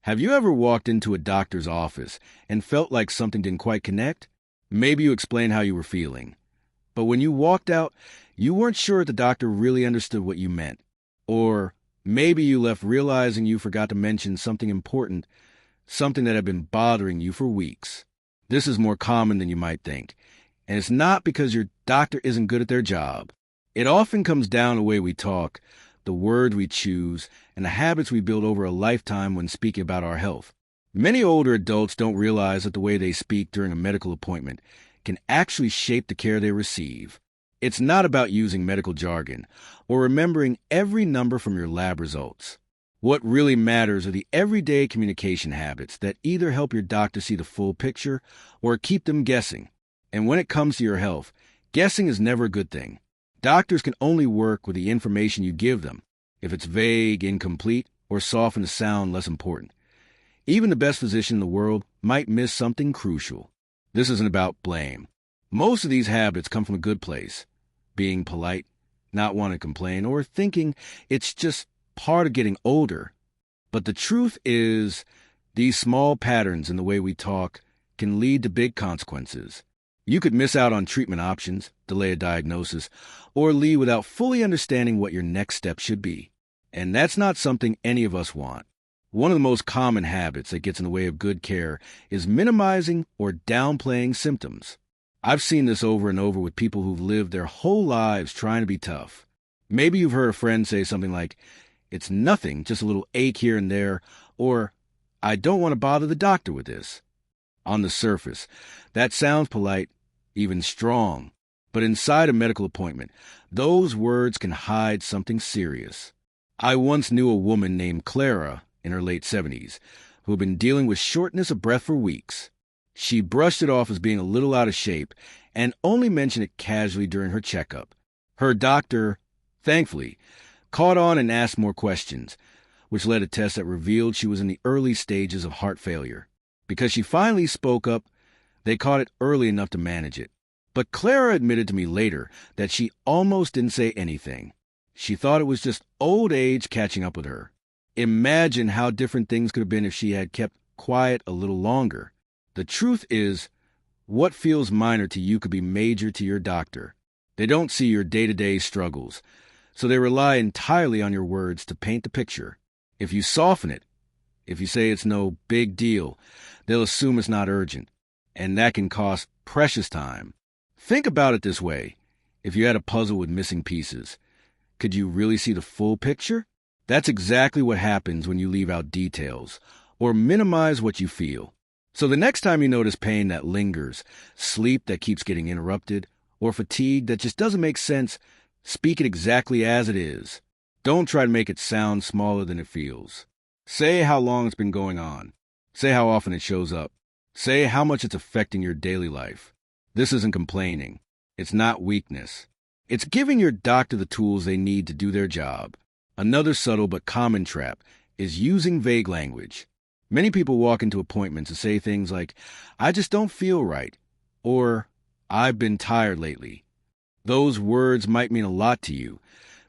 Have you ever walked into a doctor's office and felt like something didn't quite connect? Maybe you explained how you were feeling, but when you walked out, you weren't sure if the doctor really understood what you meant. Or maybe you left realizing you forgot to mention something important, something that had been bothering you for weeks. This is more common than you might think, and it's not because your doctor isn't good at their job. It often comes down to the way we talk, the words we choose, and the habits we build over a lifetime when speaking about our health. Many older adults don't realize that the way they speak during a medical appointment can actually shape the care they receive. It's not about using medical jargon or remembering every number from your lab results. What really matters are the everyday communication habits that either help your doctor see the full picture or keep them guessing. And when it comes to your health, guessing is never a good thing. Doctors can only work with the information you give them. If it's vague, incomplete, or soften the sound less important. Even the best physician in the world might miss something crucial. This isn't about blame. Most of these habits come from a good place. Being polite, not wanting to complain, or thinking it's just part of getting older. But the truth is, these small patterns in the way we talk can lead to big consequences. You could miss out on treatment options, delay a diagnosis, or leave without fully understanding what your next step should be. And that's not something any of us want. One of the most common habits that gets in the way of good care is minimizing or downplaying symptoms. I've seen this over and over with people who've lived their whole lives trying to be tough. Maybe you've heard a friend say something like, "It's nothing, just a little ache here and there," or "I don't want to bother the doctor with this." On the surface, that sounds polite, even strong, but inside a medical appointment, those words can hide something serious. I once knew a woman named Clara in her late 70s who had been dealing with shortness of breath for weeks. She brushed it off as being a little out of shape and only mentioned it casually during her checkup. Her doctor, thankfully, caught on and asked more questions, which led to tests that revealed she was in the early stages of heart failure. Because she finally spoke up, they caught it early enough to manage it. But Clara admitted to me later that she almost didn't say anything. She thought it was just old age catching up with her. Imagine how different things could have been if she had kept quiet a little longer. The truth is, what feels minor to you could be major to your doctor. They don't see your day-to-day struggles, so they rely entirely on your words to paint the picture. If you soften it, if you say it's no big deal, they'll assume it's not urgent, and that can cost precious time. Think about it this way. If you had a puzzle with missing pieces, could you really see the full picture? That's exactly what happens when you leave out details or minimize what you feel. So the next time you notice pain that lingers, sleep that keeps getting interrupted, or fatigue that just doesn't make sense, speak it exactly as it is. Don't try to make it sound smaller than it feels. Say how long it's been going on. Say how often it shows up. Say how much it's affecting your daily life. This isn't complaining. It's not weakness. It's giving your doctor the tools they need to do their job. Another subtle but common trap is using vague language. Many people walk into appointments and say things like, "I just don't feel right," or "I've been tired lately." Those words might mean a lot to you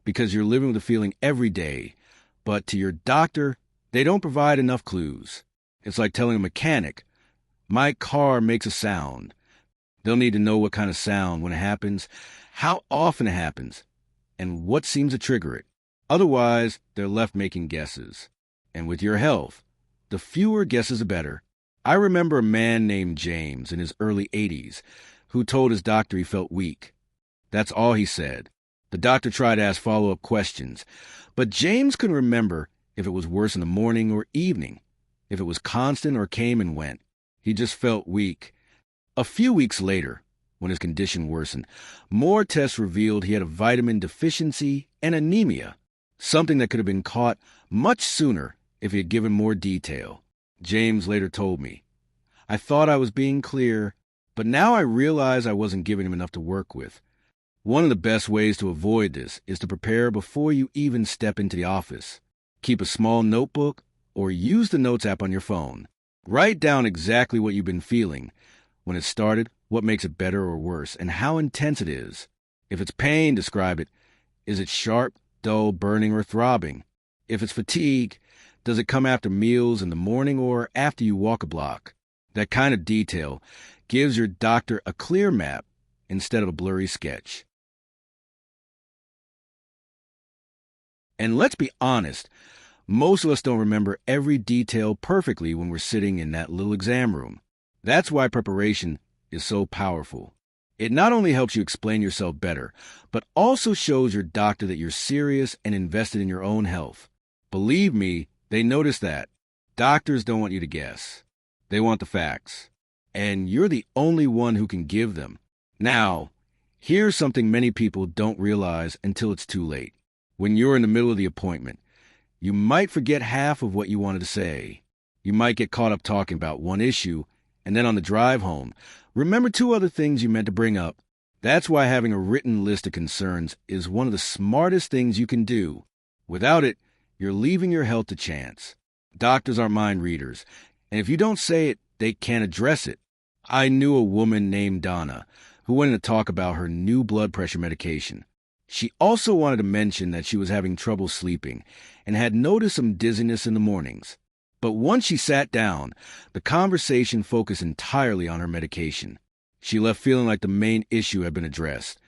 because you're living with a feeling every day, but to your doctor, they don't provide enough clues. It's like telling a mechanic, "My car makes a sound." They'll need to know what kind of sound, when it happens, how often it happens, and what seems to trigger it. Otherwise, they're left making guesses. And with your health, the fewer guesses the better. I remember a man named James in his early 80s who told his doctor he felt weak. That's all he said. The doctor tried to ask follow-up questions, but James couldn't remember if it was worse in the morning or evening, if it was constant or came and went. He just felt weak. A few weeks later, when his condition worsened, more tests revealed he had a vitamin deficiency and anemia, something that could have been caught much sooner if he had given more detail. James later told me, "I thought I was being clear, but now I realize I wasn't giving him enough to work with." One of the best ways to avoid this is to prepare before you even step into the office. Keep a small notebook or use the Notes app on your phone. Write down exactly what you've been feeling, when it started, what makes it better or worse, and how intense it is. If it's pain, describe it. Is it sharp, dull, burning, or throbbing? If it's fatigue, Does it come after meals in the morning or after you walk a block? That kind of detail gives your doctor a clear map instead of a blurry sketch. And let's be honest, most of us don't remember every detail perfectly when we're sitting in that little exam room. That's why preparation is so powerful. It not only helps you explain yourself better, but also shows your doctor that you're serious and invested in your own health. Believe me, they notice that. Doctors don't want you to guess. They want the facts. And you're the only one who can give them. Now, here's something many people don't realize until it's too late. When you're in the middle of the appointment, you might forget half of what you wanted to say. You might get caught up talking about one issue, and then on the drive home, remember two other things you meant to bring up. That's why having a written list of concerns is one of the smartest things you can do. Without it, you're leaving your health to chance. Doctors aren't mind readers, and if you don't say it, they can't address it. I knew a woman named Donna who wanted to talk about her new blood pressure medication. She also wanted to mention that she was having trouble sleeping and had noticed some dizziness in the mornings. But once she sat down, the conversation focused entirely on her medication. She left feeling like the main issue had been addressed,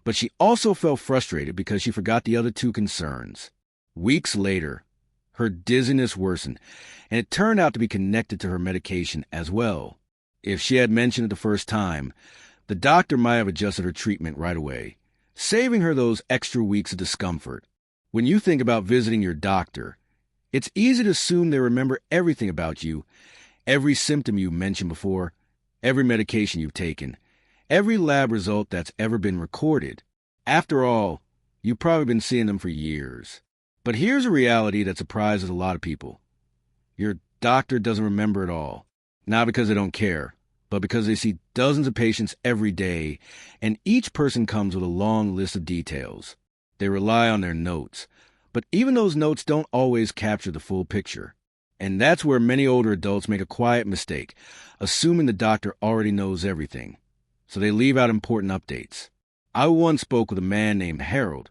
but she also felt frustrated because she forgot the other two concerns. Weeks later, her dizziness worsened, and it turned out to be connected to her medication as well. If she had mentioned it the first time, the doctor might have adjusted her treatment right away, saving her those extra weeks of discomfort. When you think about visiting your doctor, it's easy to assume they remember everything about you, every symptom you mentioned before, every medication you've taken, every lab result that's ever been recorded. After all, you've probably been seeing them for years. But here's a reality that surprises a lot of people. Your doctor doesn't remember it all, not because they don't care, but because they see dozens of patients every day, and each person comes with a long list of details. They rely on their notes, but even those notes don't always capture the full picture. And that's where many older adults make a quiet mistake, assuming the doctor already knows everything. So they leave out important updates. I once spoke with a man named Harold,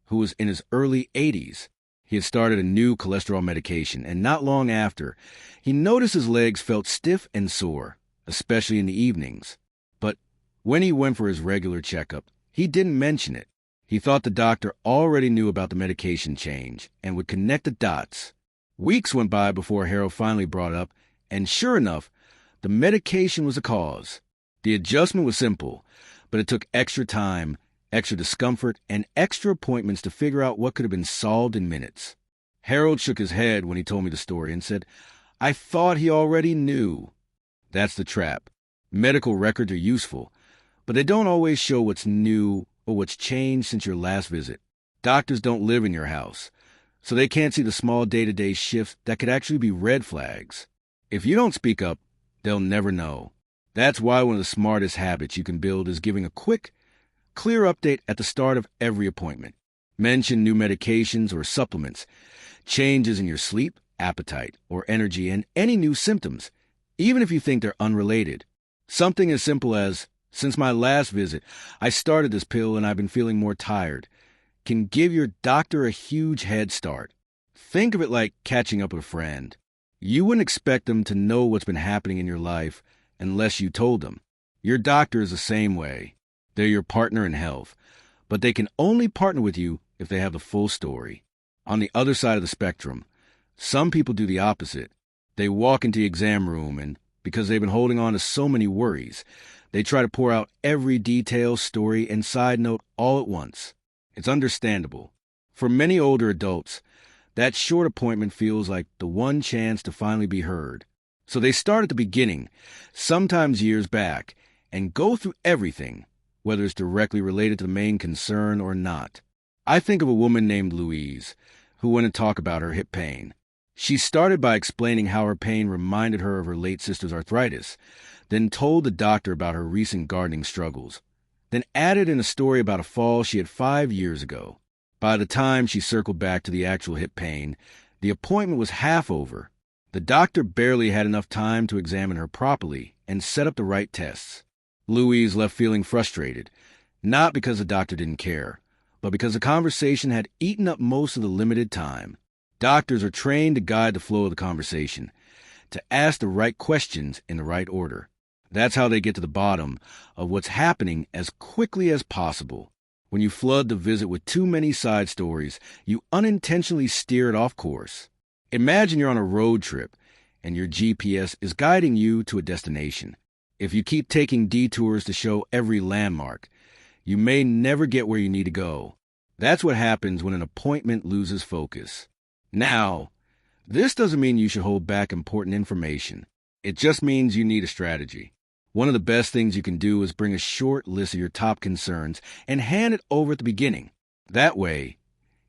who was in his early 80s. He had started a new cholesterol medication, and not long after, he noticed his legs felt stiff and sore, especially in the evenings. But when he went for his regular checkup, he didn't mention it. He thought the doctor already knew about the medication change and would connect the dots. Weeks went by before Harold finally brought it up, and sure enough, the medication was the cause. The adjustment was simple, but it took extra time, extra discomfort, and extra appointments to figure out what could have been solved in minutes. Harold shook his head when he told me the story and said, "I thought he already knew." That's the trap. Medical records are useful, but they don't always show what's new or what's changed since your last visit. Doctors don't live in your house, so they can't see the small day-to-day shifts that could actually be red flags. If you don't speak up, they'll never know. That's why one of the smartest habits you can build is giving a quick, clear update at the start of every appointment. Mention new medications or supplements, changes in your sleep, appetite, or energy, and any new symptoms, even if you think they're unrelated. Something as simple as, "Since my last visit, I started this pill and I've been feeling more tired," can give your doctor a huge head start. Think of it like catching up with a friend. You wouldn't expect them to know what's been happening in your life unless you told them. Your doctor is the same way. They're your partner in health, but they can only partner with you if they have the full story. On the other side of the spectrum, some people do the opposite. They walk into the exam room and, because they've been holding on to so many worries, they try to pour out every detail, story, and side note all at once. It's understandable. For many older adults, that short appointment feels like the one chance to finally be heard. So they start at the beginning, sometimes years back, and go through everything, whether it's directly related to the main concern or not. I think of a woman named Louise, who went to talk about her hip pain. She started by explaining how her pain reminded her of her late sister's arthritis, then told the doctor about her recent gardening struggles, then added in a story about a fall she had 5 years ago. By the time she circled back to the actual hip pain, the appointment was half over. The doctor barely had enough time to examine her properly and set up the right tests. Louise left feeling frustrated, not because the doctor didn't care, but because the conversation had eaten up most of the limited time. Doctors are trained to guide the flow of the conversation, to ask the right questions in the right order. That's how they get to the bottom of what's happening as quickly as possible. When you flood the visit with too many side stories, you unintentionally steer it off course. Imagine you're on a road trip and your GPS is guiding you to a destination. If you keep taking detours to show every landmark, you may never get where you need to go. That's what happens when an appointment loses focus. Now, this doesn't mean you should hold back important information. It just means you need a strategy. One of the best things you can do is bring a short list of your top concerns and hand it over at the beginning. That way,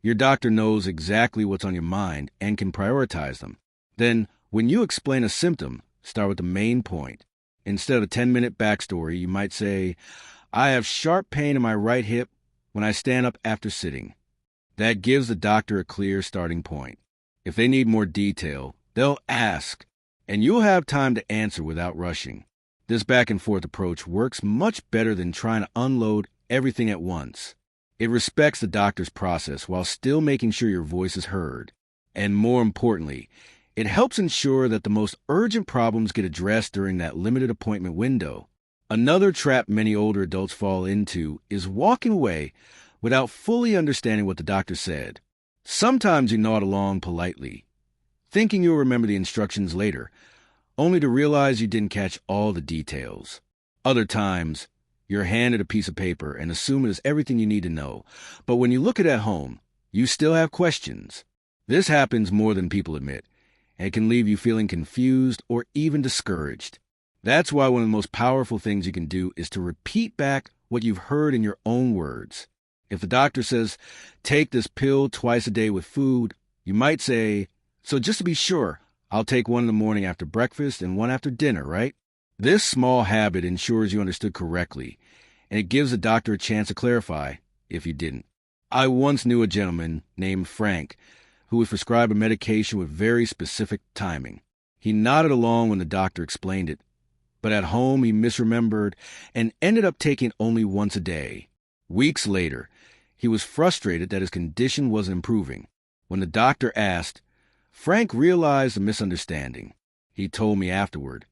your doctor knows exactly what's on your mind and can prioritize them. Then, when you explain a symptom, start with the main point. Instead of a 10-minute backstory, you might say, I have sharp pain in my right hip when I stand up after sitting. That gives the doctor a clear starting point. If they need more detail, they'll ask, and you'll have time to answer without rushing. This back-and-forth approach works much better than trying to unload everything at once. It respects the doctor's process while still making sure your voice is heard. And more importantly, it helps ensure that the most urgent problems get addressed during that limited appointment window. Another trap many older adults fall into is walking away without fully understanding what the doctor said. Sometimes you nod along politely, thinking you'll remember the instructions later, only to realize you didn't catch all the details. Other times, you're handed a piece of paper and assume it is everything you need to know, but when you look at it at home, you still have questions. This happens more than people admit, and it can leave you feeling confused or even discouraged. That's why one of the most powerful things you can do is to repeat back what you've heard in your own words. If the doctor says, take this pill twice a day with food, you might say, so just to be sure, I'll take one in the morning after breakfast and one after dinner, right? This small habit ensures you understood correctly, and it gives the doctor a chance to clarify if you didn't. I once knew a gentleman named Frank who was prescribed a medication with very specific timing. He nodded along when the doctor explained it, but at home he misremembered and ended up taking only once a day. Weeks later, he was frustrated that his condition wasn't improving. When the doctor asked, Frank realized the misunderstanding. He told me afterward,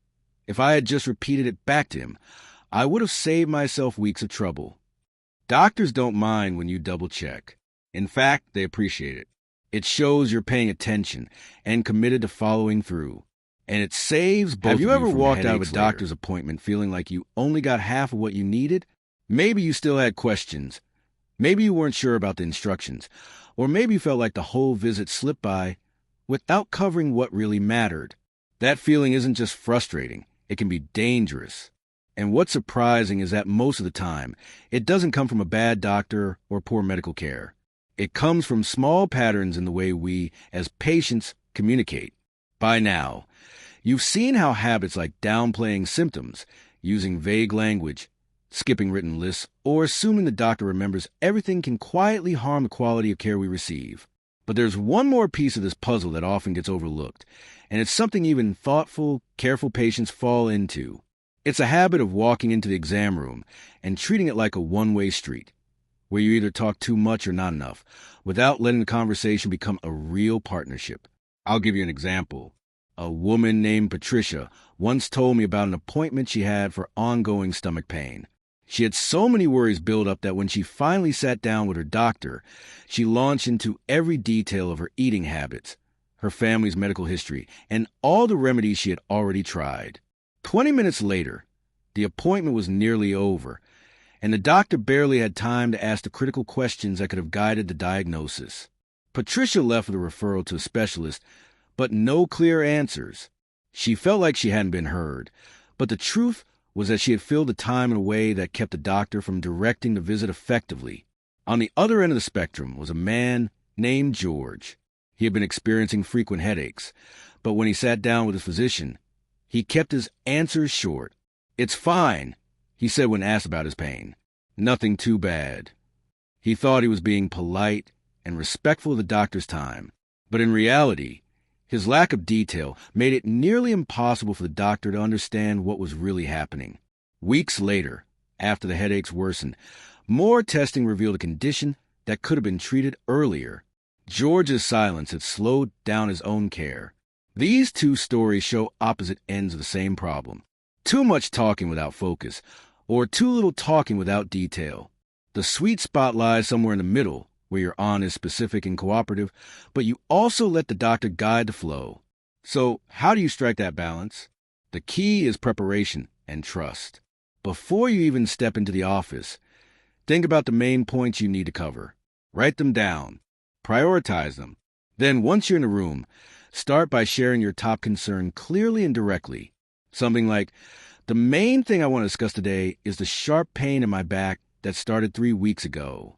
if I had just repeated it back to him, I would have saved myself weeks of trouble. Doctors don't mind when you double-check. In fact, they appreciate it. It shows you're paying attention and committed to following through. And it saves both of you. Have you ever walked out of a doctor's appointment feeling like you only got half of what you needed? Maybe you still had questions. Maybe you weren't sure about the instructions. Or maybe you felt like the whole visit slipped by without covering what really mattered. That feeling isn't just frustrating. It can be dangerous. And what's surprising is that most of the time, it doesn't come from a bad doctor or poor medical care. It comes from small patterns in the way we, as patients, communicate. By now, you've seen how habits like downplaying symptoms, using vague language, skipping written lists, or assuming the doctor remembers everything can quietly harm the quality of care we receive. But there's one more piece of this puzzle that often gets overlooked, and it's something even thoughtful, careful patients fall into. It's a habit of walking into the exam room and treating it like a one-way street, where you either talk too much or not enough, without letting the conversation become a real partnership. I'll give you an example. A woman named Patricia once told me about an appointment she had for ongoing stomach pain. She had so many worries build up that when she finally sat down with her doctor, she launched into every detail of her eating habits, her family's medical history, and all the remedies she had already tried. 20 minutes later, the appointment was nearly over, and the doctor barely had time to ask the critical questions that could have guided the diagnosis. Patricia left with a referral to a specialist, but no clear answers. She felt like she hadn't been heard, but the truth was that she had filled the time in a way that kept the doctor from directing the visit effectively. On the other end of the spectrum was a man named George. He had been experiencing frequent headaches, but when he sat down with his physician, he kept his answers short. "It's fine," he said when asked about his pain. "Nothing too bad." He thought he was being polite and respectful of the doctor's time, but in reality, his lack of detail made it nearly impossible for the doctor to understand what was really happening. Weeks later, after the headaches worsened, more testing revealed a condition that could have been treated earlier. George's silence had slowed down his own care. These two stories show opposite ends of the same problem. Too much talking without focus, or too little talking without detail. The sweet spot lies somewhere in the middle, where you're honest, specific, and cooperative, but you also let the doctor guide the flow. So, how do you strike that balance? The key is preparation and trust. Before you even step into the office, think about the main points you need to cover. Write them down. Prioritize them. Then, once you're in the room, start by sharing your top concern clearly and directly. Something like, the main thing I want to discuss today is the sharp pain in my back that started 3 weeks ago.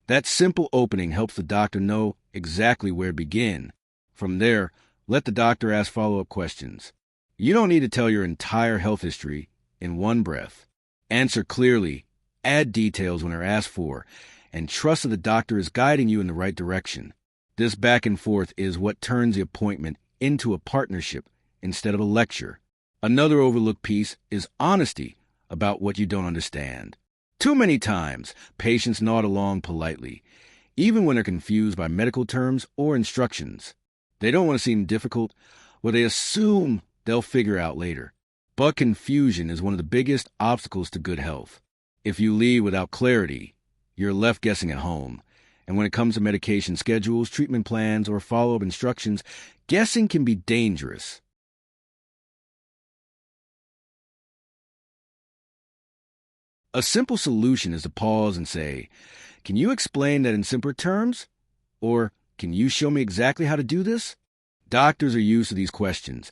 That simple opening helps the doctor know exactly where to begin. From there, let the doctor ask follow-up questions. You don't need to tell your entire health history in one breath. Answer clearly, add details when they're asked for, and trust that the doctor is guiding you in the right direction. This back and forth is what turns the appointment into a partnership instead of a lecture. Another overlooked piece is honesty about what you don't understand. Too many times, patients nod along politely, even when they're confused by medical terms or instructions. They don't want to seem difficult, or they assume they'll figure out later. But confusion is one of the biggest obstacles to good health. If you leave without clarity, you're left guessing at home. And when it comes to medication schedules, treatment plans, or follow-up instructions, guessing can be dangerous. A simple solution is to pause and say, "Can you explain that in simpler terms?" Or, "Can you show me exactly how to do this?" Doctors are used to these questions,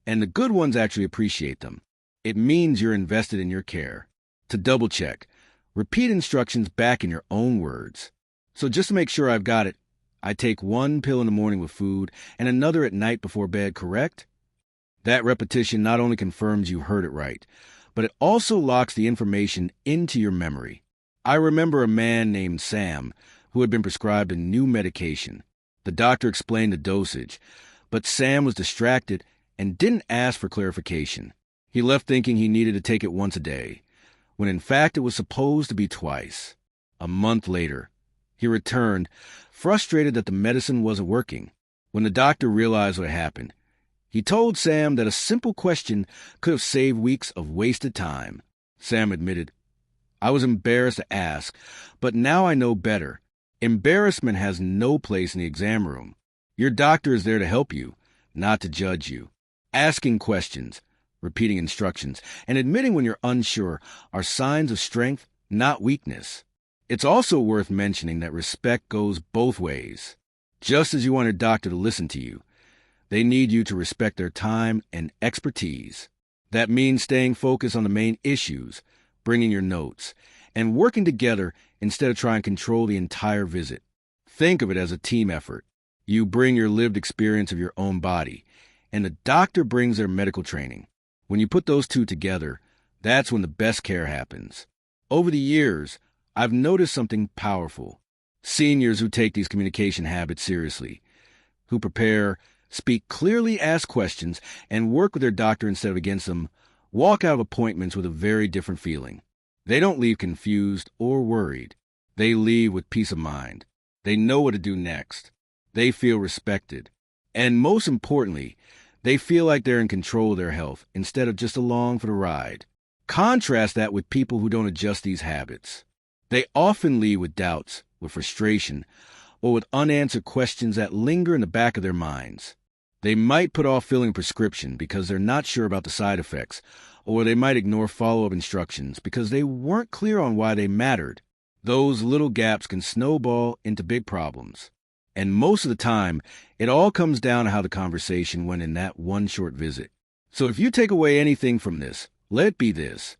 and the good ones actually appreciate them. It means you're invested in your care. To double-check, repeat instructions back in your own words. So just to make sure I've got it, I take one pill in the morning with food and another at night before bed, correct? That repetition not only confirms you heard it right, but it also locks the information into your memory. I remember a man named Sam who had been prescribed a new medication. The doctor explained the dosage, but Sam was distracted and didn't ask for clarification. He left thinking he needed to take it once a day, when in fact it was supposed to be twice. A month later, he returned, frustrated that the medicine wasn't working. When the doctor realized what happened, he told Sam that a simple question could have saved weeks of wasted time. Sam admitted, "I was embarrassed to ask, but now I know better. Embarrassment has no place in the exam room. Your doctor is there to help you, not to judge you." Asking questions, repeating instructions, and admitting when you're unsure are signs of strength, not weakness. It's also worth mentioning that respect goes both ways. Just as you want your doctor to listen to you, they need you to respect their time and expertise. That means staying focused on the main issues, bringing your notes, and working together instead of trying to control the entire visit. Think of it as a team effort. You bring your lived experience of your own body, and the doctor brings their medical training. When you put those two together, that's when the best care happens. Over the years, I've noticed something powerful. Seniors who take these communication habits seriously, who prepare, speak clearly, ask questions, and work with their doctor instead of against them, walk out of appointments with a very different feeling. They don't leave confused or worried. They leave with peace of mind. They know what to do next. They feel respected. And most importantly, they feel like they're in control of their health instead of just along for the ride. Contrast that with people who don't adjust these habits. They often leave with doubts, with frustration, or with unanswered questions that linger in the back of their minds. They might put off filling a prescription because they're not sure about the side effects, or they might ignore follow-up instructions because they weren't clear on why they mattered. Those little gaps can snowball into big problems. And most of the time, it all comes down to how the conversation went in that one short visit. So if you take away anything from this, let it be this.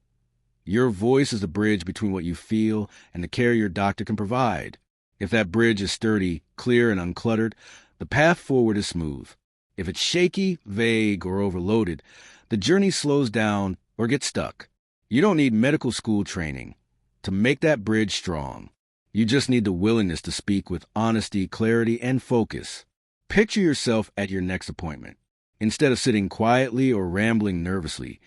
Your voice is the bridge between what you feel and the care your doctor can provide. If that bridge is sturdy, clear, and uncluttered, the path forward is smooth. If it's shaky, vague, or overloaded, the journey slows down or gets stuck. You don't need medical school training to make that bridge strong. You just need the willingness to speak with honesty, clarity, and focus. Picture yourself at your next appointment. Instead of sitting quietly or rambling nervously,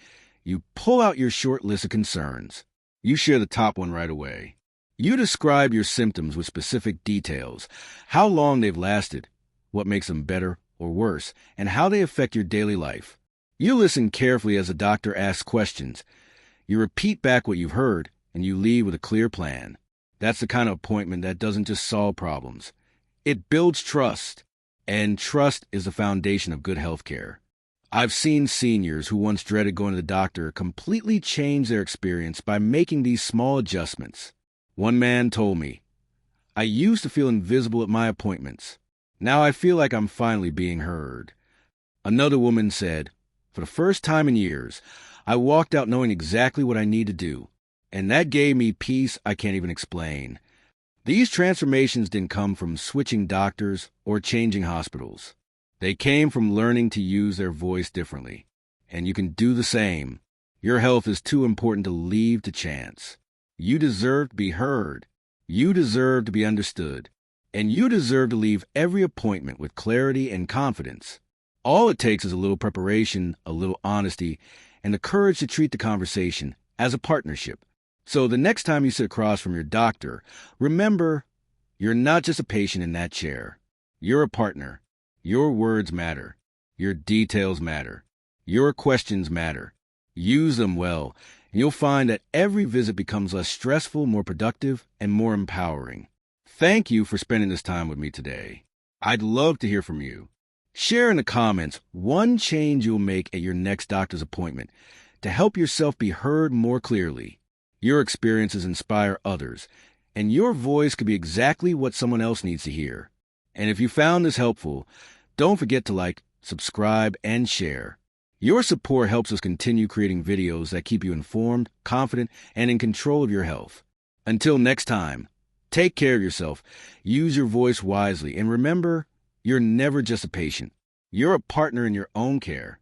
you pull out your short list of concerns. You share the top one right away. You describe your symptoms with specific details, how long they've lasted, what makes them better or worse, and how they affect your daily life. You listen carefully as the doctor asks questions. You repeat back what you've heard, and you leave with a clear plan. That's the kind of appointment that doesn't just solve problems. It builds trust, and trust is the foundation of good health care. I've seen seniors who once dreaded going to the doctor completely change their experience by making these small adjustments. One man told me, "I used to feel invisible at my appointments. Now I feel like I'm finally being heard." Another woman said, "For the first time in years, I walked out knowing exactly what I need to do, and that gave me peace I can't even explain." These transformations didn't come from switching doctors or changing hospitals. They came from learning to use their voice differently. And you can do the same. Your health is too important to leave to chance. You deserve to be heard. You deserve to be understood. And you deserve to leave every appointment with clarity and confidence. All it takes is a little preparation, a little honesty, and the courage to treat the conversation as a partnership. So the next time you sit across from your doctor, remember, you're not just a patient in that chair. You're a partner. Your words matter. Your details matter. Your questions matter. Use them well, and you'll find that every visit becomes less stressful, more productive, and more empowering. Thank you for spending this time with me today. I'd love to hear from you. Share in the comments one change you'll make at your next doctor's appointment to help yourself be heard more clearly. Your experiences inspire others, and your voice could be exactly what someone else needs to hear. And if you found this helpful, don't forget to like, subscribe, and share. Your support helps us continue creating videos that keep you informed, confident, and in control of your health. Until next time, take care of yourself, use your voice wisely, and remember, you're never just a patient. You're a partner in your own care.